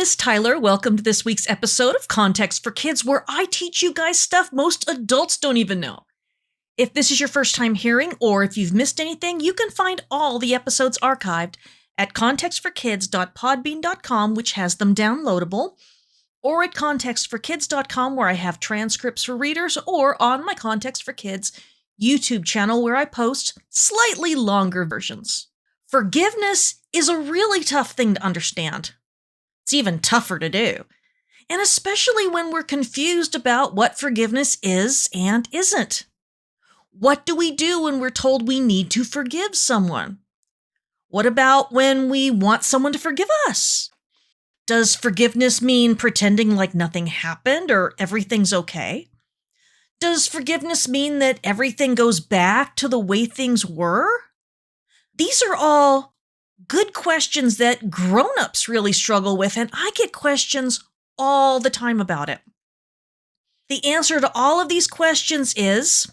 is Tyler. Welcome to this week's episode of Context for Kids, where I teach you guys stuff most adults don't even know. If this is your first time hearing, or if you've missed anything, you can find all the episodes archived at contextforkids.podbean.com, which has them downloadable, or at contextforkids.com, where I have transcripts for readers, or on my Context for Kids YouTube channel, where I post slightly longer versions. Forgiveness is a really tough thing to understand. It's even tougher to do, and especially when we're confused about what forgiveness is and isn't. What do we do when we're told we need to forgive someone? What about when we want someone to forgive us? Does forgiveness mean pretending like nothing happened or everything's okay? Does forgiveness mean that everything goes back to the way things were? These are all good questions that grown-ups really struggle with, and I get questions all the time about it. The answer to all of these questions is,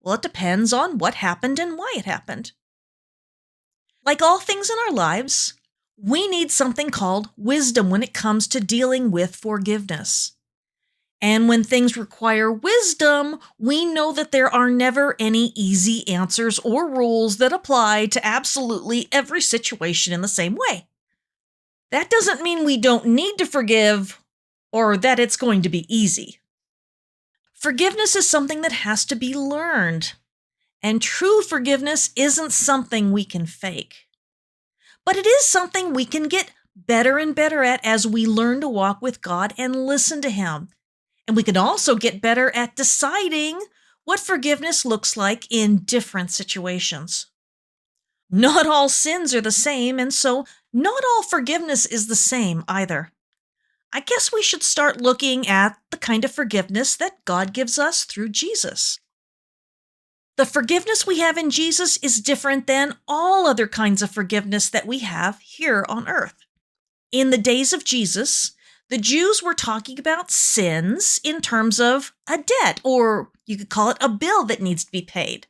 well, it depends on what happened and why it happened. Like all things in our lives, we need something called wisdom when it comes to dealing with forgiveness. And when things require wisdom, we know that there are never any easy answers or rules that apply to absolutely every situation in the same way. That doesn't mean we don't need to forgive or that it's going to be easy. Forgiveness is something that has to be learned, and true forgiveness isn't something we can fake. But it is something we can get better and better at as we learn to walk with God and listen to Him. And we can also get better at deciding what forgiveness looks like in different situations. Not all sins are the same, and so not all forgiveness is the same either. I guess we should start looking at the kind of forgiveness that God gives us through Jesus. The forgiveness we have in Jesus is different than all other kinds of forgiveness that we have here on earth. In the days of Jesus, the Jews were talking about sins in terms of a debt, or you could call it a bill that needs to be paid.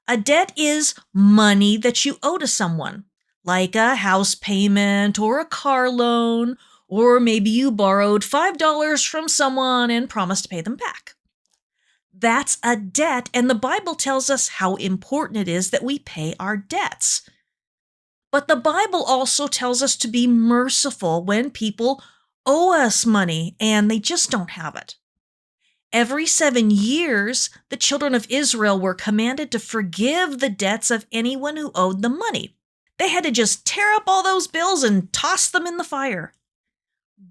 A debt is money that you owe to someone, like a house payment or a car loan, or maybe you borrowed $5 from someone and promised to pay them back. That's a debt, and the Bible tells us how important it is that we pay our debts. But the Bible also tells us to be merciful when people owe us money and they just don't have it. Every 7 years, the children of Israel were commanded to forgive the debts of anyone who owed them money. They had to just tear up all those bills and toss them in the fire.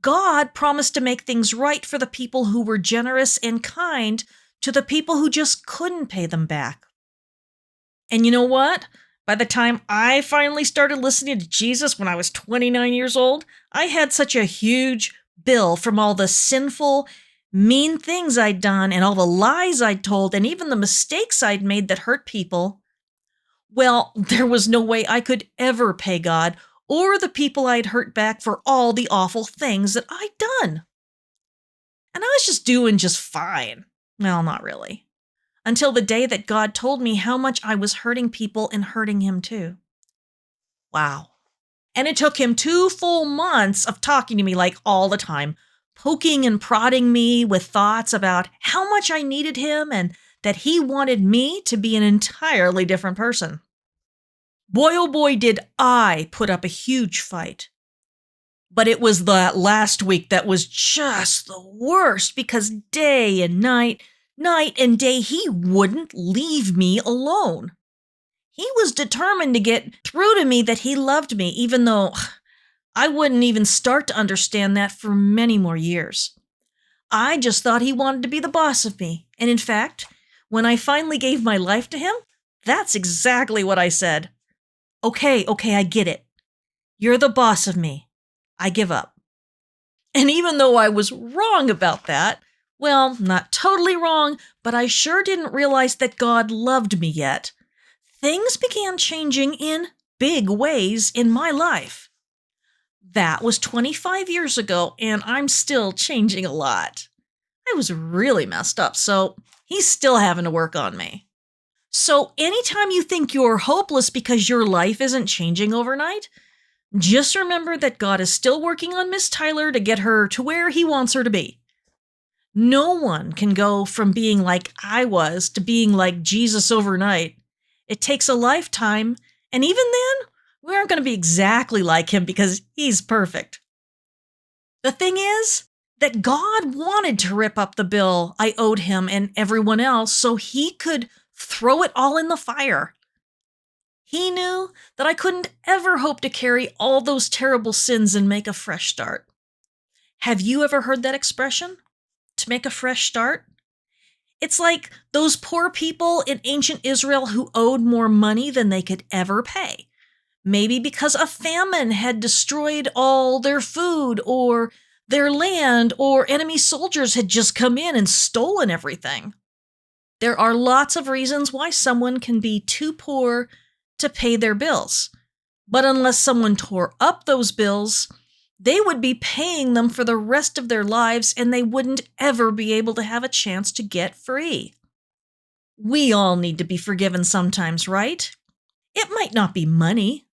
God promised to make things right for the people who were generous and kind to the people who just couldn't pay them back. And you know what? By the time I finally started listening to Jesus when I was 29 years old, I had such a huge bill from all the sinful, mean things I'd done and all the lies I'd told and even the mistakes I'd made that hurt people. Well, there was no way I could ever pay God or the people I'd hurt back for all the awful things that I'd done. And I was just fine. Well, not really. Until the day that God told me how much I was hurting people and hurting Him too. Wow. And it took Him 2 full months of talking to me like all the time, poking and prodding me with thoughts about how much I needed Him and that He wanted me to be an entirely different person. Boy, oh boy, did I put up a huge fight. But it was that last week that was just the worst because day and night and day, He wouldn't leave me alone. He was determined to get through to me that He loved me, even though I wouldn't even start to understand that for many more years. I just thought He wanted to be the boss of me. And in fact, when I finally gave my life to Him, that's exactly what I said. Okay, I get it. You're the boss of me. I give up. And even though I was wrong about that, well, not totally wrong, but I sure didn't realize that God loved me yet, things began changing in big ways in my life. That was 25 years ago, and I'm still changing a lot. I was really messed up, so He's still having to work on me. So anytime you think you're hopeless because your life isn't changing overnight, Just remember that God is still working on Miss Tyler to get her to where He wants her to be. No one can go from being like I was to being like Jesus overnight. It takes a lifetime, and even then, we aren't going to be exactly like Him because He's perfect. The thing is that God wanted to rip up the bill I owed Him and everyone else so He could throw it all in the fire. He knew that I couldn't ever hope to carry all those terrible sins and make a fresh start. Have you ever heard that expression? To make a fresh start? It's like those poor people in ancient Israel who owed more money than they could ever pay. Maybe because a famine had destroyed all their food or their land, or enemy soldiers had just come in and stolen everything. There are lots of reasons why someone can be too poor to pay their bills. But unless someone tore up those bills, they would be paying them for the rest of their lives and they wouldn't ever be able to have a chance to get free. We all need to be forgiven sometimes, right? It might not be money.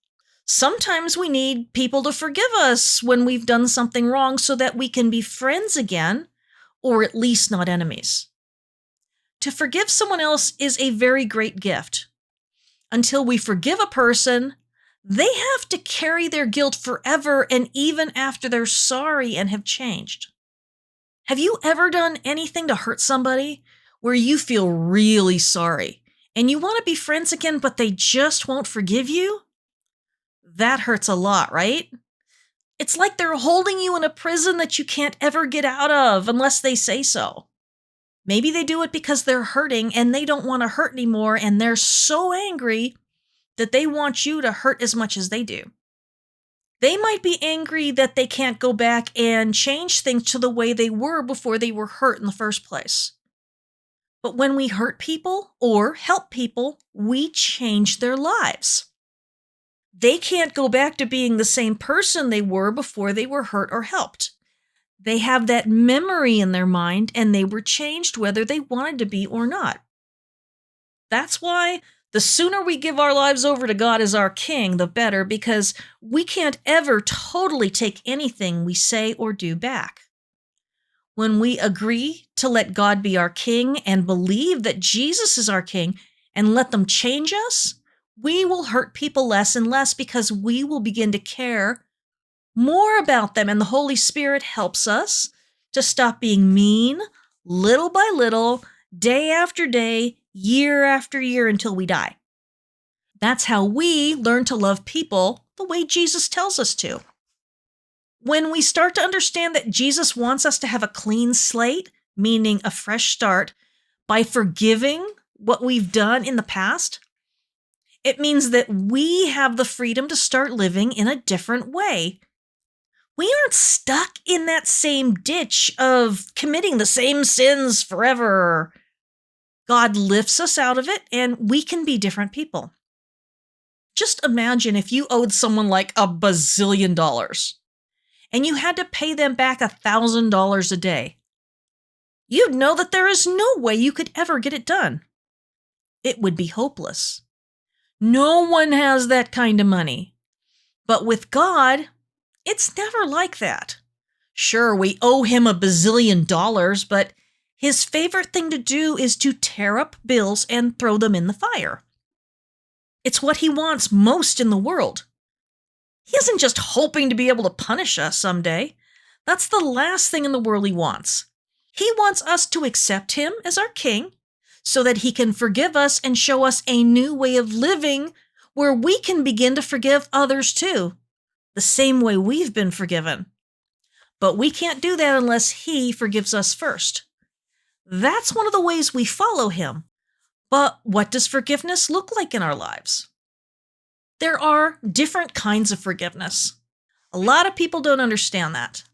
Sometimes we need people to forgive us when we've done something wrong so that we can be friends again, or at least not enemies. To forgive someone else is a very great gift. Until we forgive a person, they have to carry their guilt forever and even after they're sorry and have changed. Have you ever done anything to hurt somebody where you feel really sorry and you want to be friends again, but they just won't forgive you? That hurts a lot, right? It's like they're holding you in a prison that you can't ever get out of unless they say so. Maybe they do it because they're hurting and they don't want to hurt anymore and they're so angry that they want you to hurt as much as they do. They might be angry that they can't go back and change things to the way they were before they were hurt in the first place. But when we hurt people or help people, we change their lives. They can't go back to being the same person they were before they were hurt or helped. They have that memory in their mind and they were changed whether they wanted to be or not. That's why the sooner we give our lives over to God as our King, the better, because we can't ever totally take anything we say or do back. When we agree to let God be our King and believe that Jesus is our King and let them change us, we will hurt people less and less because we will begin to care more about them, and the Holy Spirit helps us to stop being mean little by little, day after day, year after year until we die. That's how we learn to love people the way Jesus tells us to. When we start to understand that Jesus wants us to have a clean slate, meaning a fresh start, by forgiving what we've done in the past, it means that we have the freedom to start living in a different way. We aren't stuck in that same ditch of committing the same sins forever. God lifts us out of it, and we can be different people. Just imagine if you owed someone like $1 bazillion and you had to pay them back $1,000 a day. You'd know that there is no way you could ever get it done. It would be hopeless. No one has that kind of money. But with God, it's never like that. Sure, we owe Him $1 bazillion, but His favorite thing to do is to tear up bills and throw them in the fire. It's what He wants most in the world. He isn't just hoping to be able to punish us someday. That's the last thing in the world He wants. He wants us to accept Him as our King so that He can forgive us and show us a new way of living where we can begin to forgive others too, the same way we've been forgiven. But we can't do that unless He forgives us first. That's one of the ways we follow Him. But what does forgiveness look like in our lives? There are different kinds of forgiveness. A lot of people don't understand that.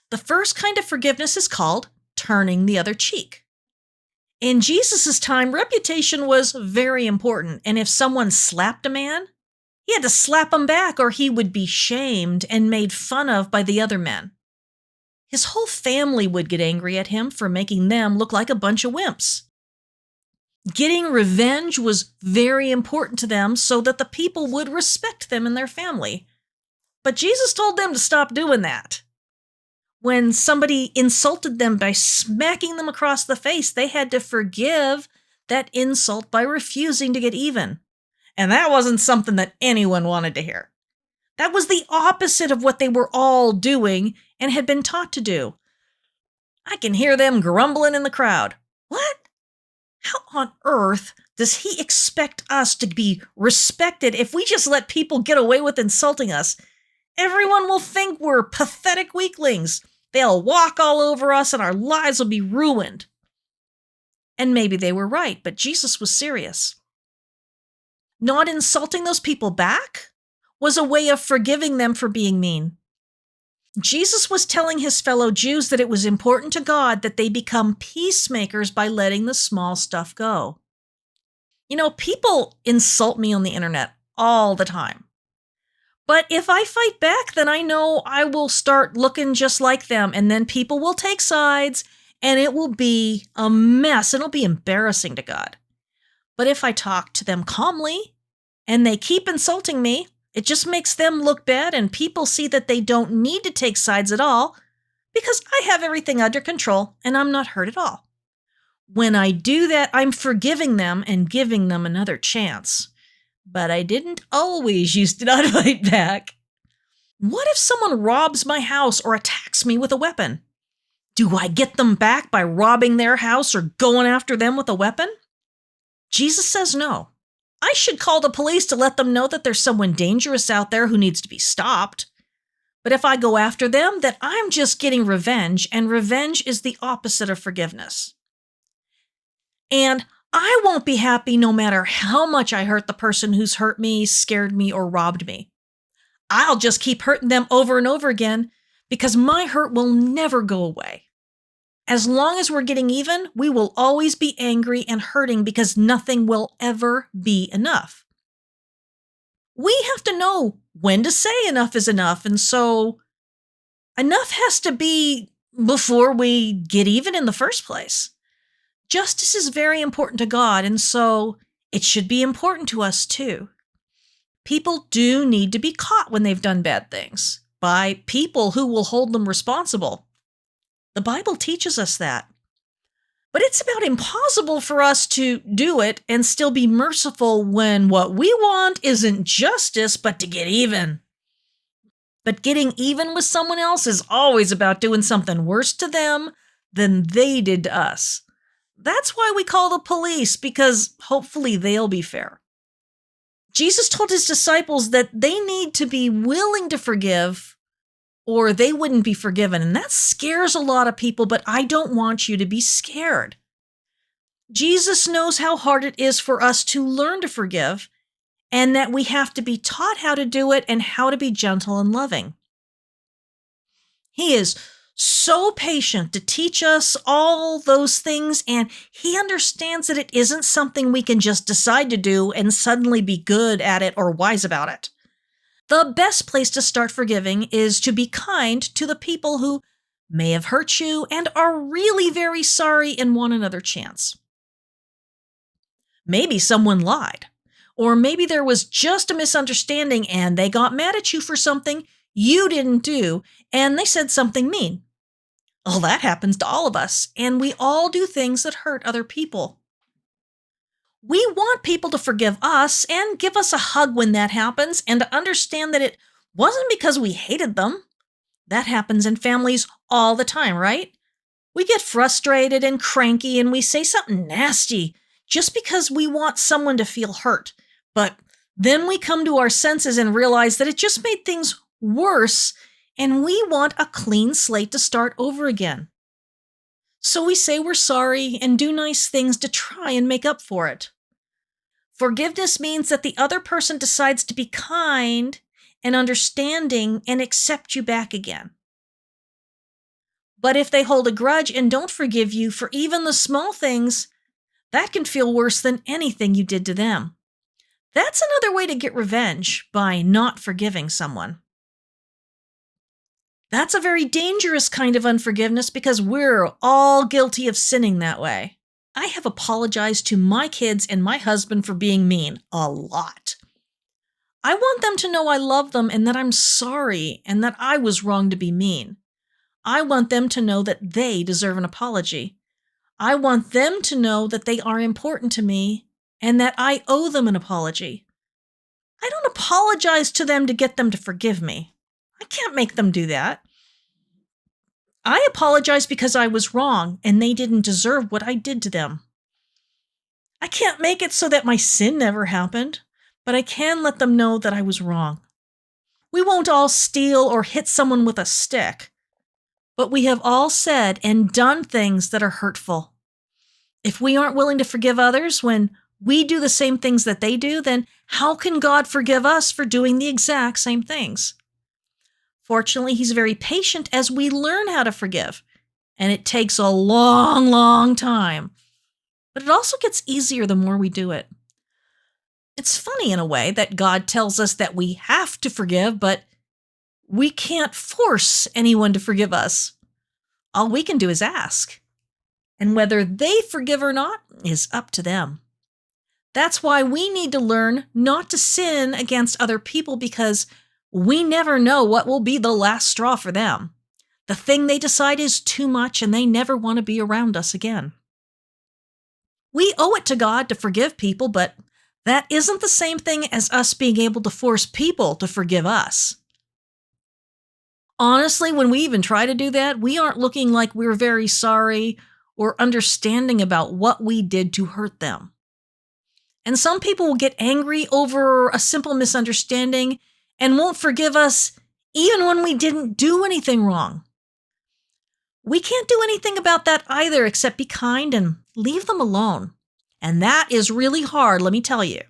The first kind of forgiveness is called turning the other cheek. In Jesus' time, reputation was very important, and if someone slapped a man, he had to slap him back or he would be shamed and made fun of by the other men. His whole family would get angry at him for making them look like a bunch of wimps. Getting revenge was very important to them so that the people would respect them and their family. But Jesus told them to stop doing that. When somebody insulted them by smacking them across the face, they had to forgive that insult by refusing to get even. And that wasn't something that anyone wanted to hear. That was the opposite of what they were all doing and had been taught to do. I can hear them grumbling in the crowd. What? How on earth does he expect us to be respected if we just let people get away with insulting us? Everyone will think we're pathetic weaklings. They'll walk all over us and our lives will be ruined. And maybe they were right, but Jesus was serious. Not insulting those people back was a way of forgiving them for being mean. Jesus was telling his fellow Jews that it was important to God that they become peacemakers by letting the small stuff go. You know, people insult me on the internet all the time. But if I fight back, then I know I will start looking just like them, and then people will take sides, and it will be a mess. It'll be embarrassing to God. But if I talk to them calmly, and they keep insulting me, it just makes them look bad, and people see that they don't need to take sides at all, because I have everything under control, and I'm not hurt at all. When I do that, I'm forgiving them and giving them another chance. But I didn't always used to not fight back. What if someone robs my house or attacks me with a weapon? Do I get them back by robbing their house or going after them with a weapon? Jesus says no. I should call the police to let them know that there's someone dangerous out there who needs to be stopped. But if I go after them, then I'm just getting revenge, and revenge is the opposite of forgiveness. And I won't be happy no matter how much I hurt the person who's hurt me, scared me, or robbed me. I'll just keep hurting them over and over again because my hurt will never go away. As long as we're getting even, we will always be angry and hurting because nothing will ever be enough. We have to know when to say enough is enough, and so enough has to be before we get even in the first place. Justice is very important to God, and so it should be important to us too. People do need to be caught when they've done bad things by people who will hold them responsible. The Bible teaches us that. But it's about impossible for us to do it and still be merciful when what we want isn't justice, but to get even. But getting even with someone else is always about doing something worse to them than they did to us. That's why we call the police, because hopefully they'll be fair. Jesus told his disciples that they need to be willing to forgive or they wouldn't be forgiven. And that scares a lot of people, but I don't want you to be scared. Jesus knows how hard it is for us to learn to forgive and that we have to be taught how to do it and how to be gentle and loving. He is so patient to teach us all those things, and he understands that it isn't something we can just decide to do and suddenly be good at it or wise about it. The best place to start forgiving is to be kind to the people who may have hurt you and are really very sorry and want another chance. Maybe someone lied, or maybe there was just a misunderstanding and they got mad at you for something you didn't do, and they said something mean. Well, that happens to all of us, and we all do things that hurt other people. We want people to forgive us and give us a hug when that happens, and to understand that it wasn't because we hated them. That happens in families all the time, right? We get frustrated and cranky and we say something nasty just because we want someone to feel hurt. But then we come to our senses and realize that it just made things worse, and we want a clean slate to start over again. So we say we're sorry and do nice things to try and make up for it. Forgiveness means that the other person decides to be kind and understanding and accept you back again. But if they hold a grudge and don't forgive you for even the small things, that can feel worse than anything you did to them. That's another way to get revenge, by not forgiving someone. That's a very dangerous kind of unforgiveness because we're all guilty of sinning that way. I have apologized to my kids and my husband for being mean a lot. I want them to know I love them and that I'm sorry and that I was wrong to be mean. I want them to know that they deserve an apology. I want them to know that they are important to me and that I owe them an apology. I don't apologize to them to get them to forgive me. I can't make them do that. I apologize because I was wrong and they didn't deserve what I did to them. I can't make it so that my sin never happened, but I can let them know that I was wrong. We won't all steal or hit someone with a stick, but we have all said and done things that are hurtful. If we aren't willing to forgive others when we do the same things that they do, then how can God forgive us for doing the exact same things? Fortunately, He's very patient as we learn how to forgive, and it takes a long, long time. But it also gets easier the more we do it. It's funny in a way that God tells us that we have to forgive, but we can't force anyone to forgive us. All we can do is ask. And whether they forgive or not is up to them. That's why we need to learn not to sin against other people, because we never know what will be the last straw for them. The thing they decide is too much and they never want to be around us again. We owe it to God to forgive people, but that isn't the same thing as us being able to force people to forgive us. Honestly, when we even try to do that, we aren't looking like we're very sorry or understanding about what we did to hurt them. And some people will get angry over a simple misunderstanding and won't forgive us even when we didn't do anything wrong. We can't do anything about that either except be kind and leave them alone. And that is really hard, let me tell you.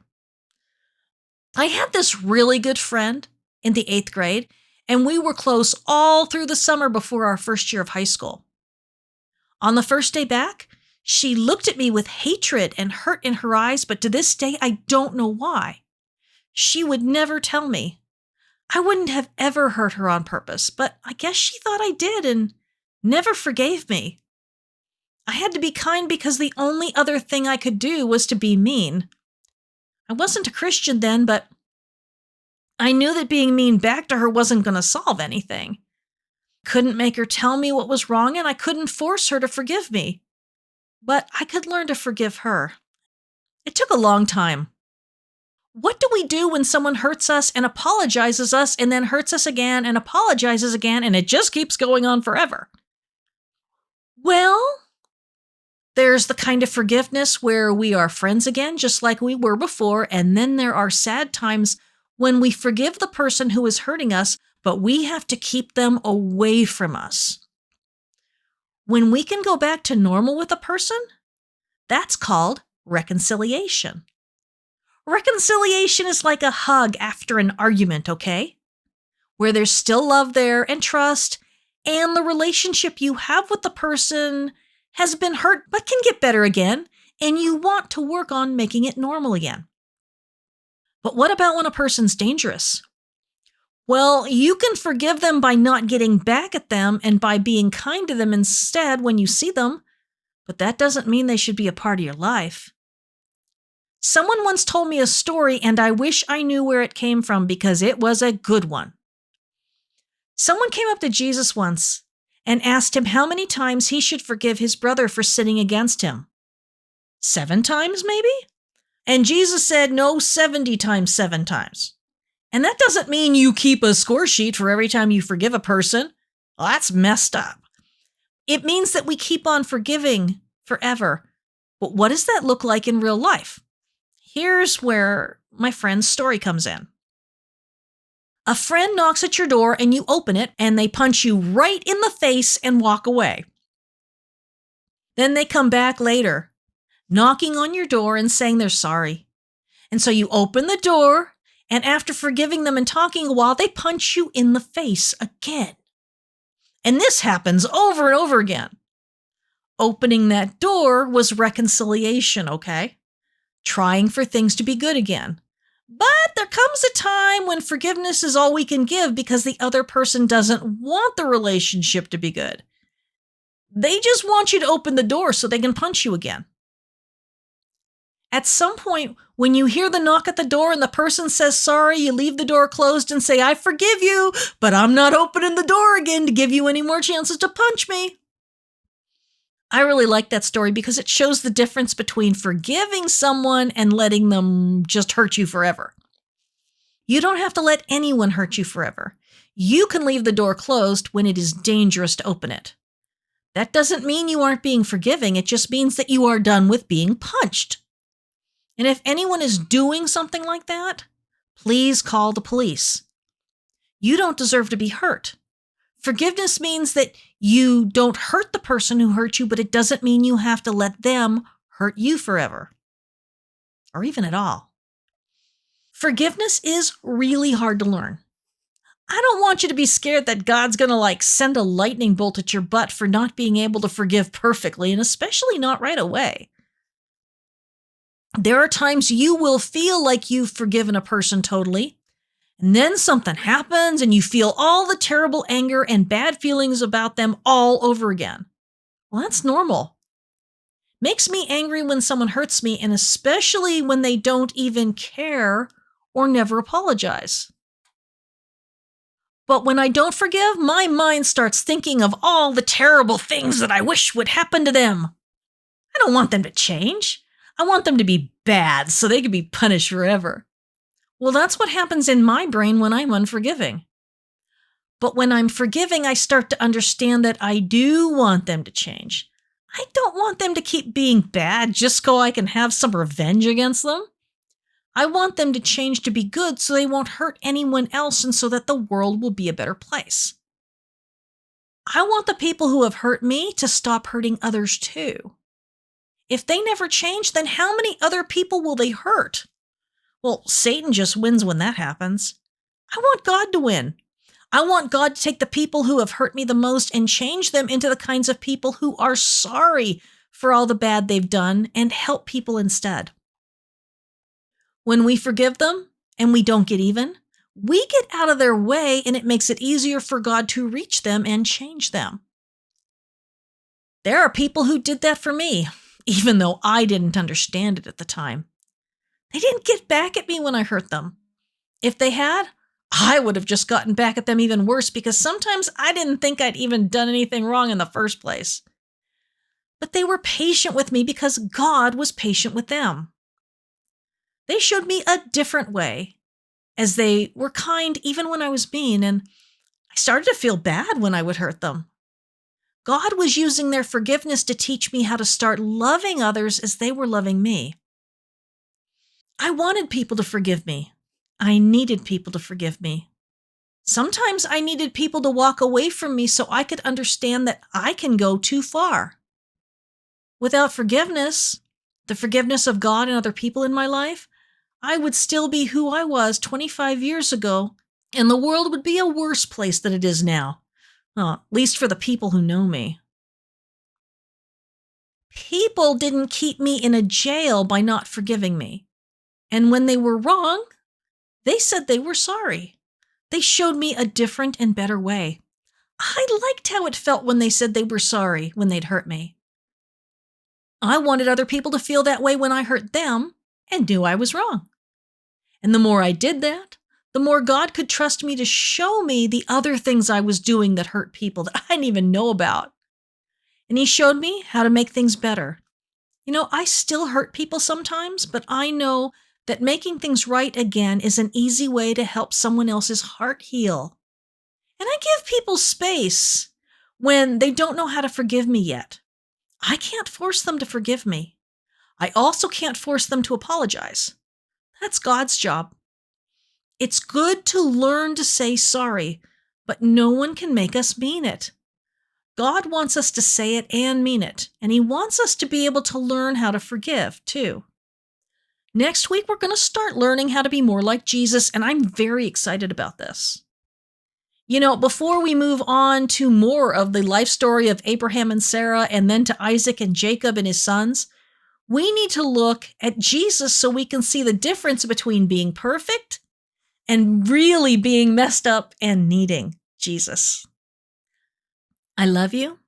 I had this really good friend in the 8th grade, and we were close all through the summer before our first year of high school. On the first day back, she looked at me with hatred and hurt in her eyes, but to this day, I don't know why. She would never tell me. I wouldn't have ever hurt her on purpose, but I guess she thought I did and never forgave me. I had to be kind because the only other thing I could do was to be mean. I wasn't a Christian then, but I knew that being mean back to her wasn't going to solve anything. Couldn't make her tell me what was wrong, and I couldn't force her to forgive me. But I could learn to forgive her. It took a long time. What do we do when someone hurts us and apologizes us and then hurts us again and apologizes again, and it just keeps going on forever? Well, there's the kind of forgiveness where we are friends again, just like we were before, and then there are sad times when we forgive the person who is hurting us, but we have to keep them away from us. When we can go back to normal with a person, that's called reconciliation. Reconciliation is like a hug after an argument, okay? Where there's still love there and trust, and the relationship you have with the person has been hurt but can get better again, and you want to work on making it normal again. But what about when a person's dangerous? Well, you can forgive them by not getting back at them and by being kind to them instead when you see them, but that doesn't mean they should be a part of your life. Someone once told me a story, and I wish I knew where it came from because it was a good one. Someone came up to Jesus once and asked him how many times he should forgive his brother for sinning against him. 7 times, maybe? And Jesus said, no, 70 times 7 times. And that doesn't mean you keep a score sheet for every time you forgive a person. Well, that's messed up. It means that we keep on forgiving forever. But what does that look like in real life? Here's where my friend's story comes in. A friend knocks at your door and you open it and they punch you right in the face and walk away. Then they come back later, knocking on your door and saying they're sorry. And so you open the door, and after forgiving them and talking a while, they punch you in the face again. And this happens over and over again. Opening that door was reconciliation, okay? Trying for things to be good again. But there comes a time when forgiveness is all we can give because the other person doesn't want the relationship to be good. They just want you to open the door so they can punch you again. At some point, when you hear the knock at the door and the person says sorry, you leave the door closed and say, I forgive you, but I'm not opening the door again to give you any more chances to punch me. I really like that story because it shows the difference between forgiving someone and letting them just hurt you forever. You don't have to let anyone hurt you forever. You can leave the door closed when it is dangerous to open it. That doesn't mean you aren't being forgiving. It just means that you are done with being punched. And if anyone is doing something like that, please call the police. You don't deserve to be hurt. Forgiveness means that you don't hurt the person who hurt you, but it doesn't mean you have to let them hurt you forever, or even at all. Forgiveness is really hard to learn. I don't want you to be scared that God's going to send a lightning bolt at your butt for not being able to forgive perfectly, and especially not right away. There are times you will feel like you've forgiven a person totally, and then something happens and you feel all the terrible anger and bad feelings about them all over again. Well, that's normal. Makes me angry when someone hurts me, and especially when they don't even care or never apologize. But when I don't forgive, my mind starts thinking of all the terrible things that I wish would happen to them. I don't want them to change. I want them to be bad so they can be punished forever. Well, that's what happens in my brain when I'm unforgiving. But when I'm forgiving, I start to understand that I do want them to change. I don't want them to keep being bad just so I can have some revenge against them. I want them to change to be good so they won't hurt anyone else and so that the world will be a better place. I want the people who have hurt me to stop hurting others too. If they never change, then how many other people will they hurt? Well, Satan just wins when that happens. I want God to win. I want God to take the people who have hurt me the most and change them into the kinds of people who are sorry for all the bad they've done and help people instead. When we forgive them and we don't get even, we get out of their way and it makes it easier for God to reach them and change them. There are people who did that for me, even though I didn't understand it at the time. They didn't get back at me when I hurt them. If they had, I would have just gotten back at them even worse because sometimes I didn't think I'd even done anything wrong in the first place. But they were patient with me because God was patient with them. They showed me a different way, as they were kind even when I was mean, and I started to feel bad when I would hurt them. God was using their forgiveness to teach me how to start loving others as they were loving me. I wanted people to forgive me. I needed people to forgive me. Sometimes I needed people to walk away from me so I could understand that I can go too far. Without forgiveness, the forgiveness of God and other people in my life, I would still be who I was 25 years ago, and the world would be a worse place than it is now. At least for the people who know me. People didn't keep me in a jail by not forgiving me. And when they were wrong, they said they were sorry. They showed me a different and better way. I liked how it felt when they said they were sorry when they'd hurt me. I wanted other people to feel that way when I hurt them and knew I was wrong. And the more I did that, the more God could trust me to show me the other things I was doing that hurt people that I didn't even know about. And He showed me how to make things better. I still hurt people sometimes, but I know that making things right again is an easy way to help someone else's heart heal. And I give people space when they don't know how to forgive me yet. I can't force them to forgive me. I also can't force them to apologize. That's God's job. It's good to learn to say sorry, but no one can make us mean it. God wants us to say it and mean it, and He wants us to be able to learn how to forgive, too. Next week, we're going to start learning how to be more like Jesus, and I'm very excited about this. Before we move on to more of the life story of Abraham and Sarah, and then to Isaac and Jacob and his sons, we need to look at Jesus so we can see the difference between being perfect and really being messed up and needing Jesus. I love you.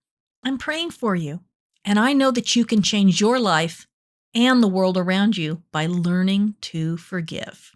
I'm praying for you. And I know that you can change your life and the world around you by learning to forgive.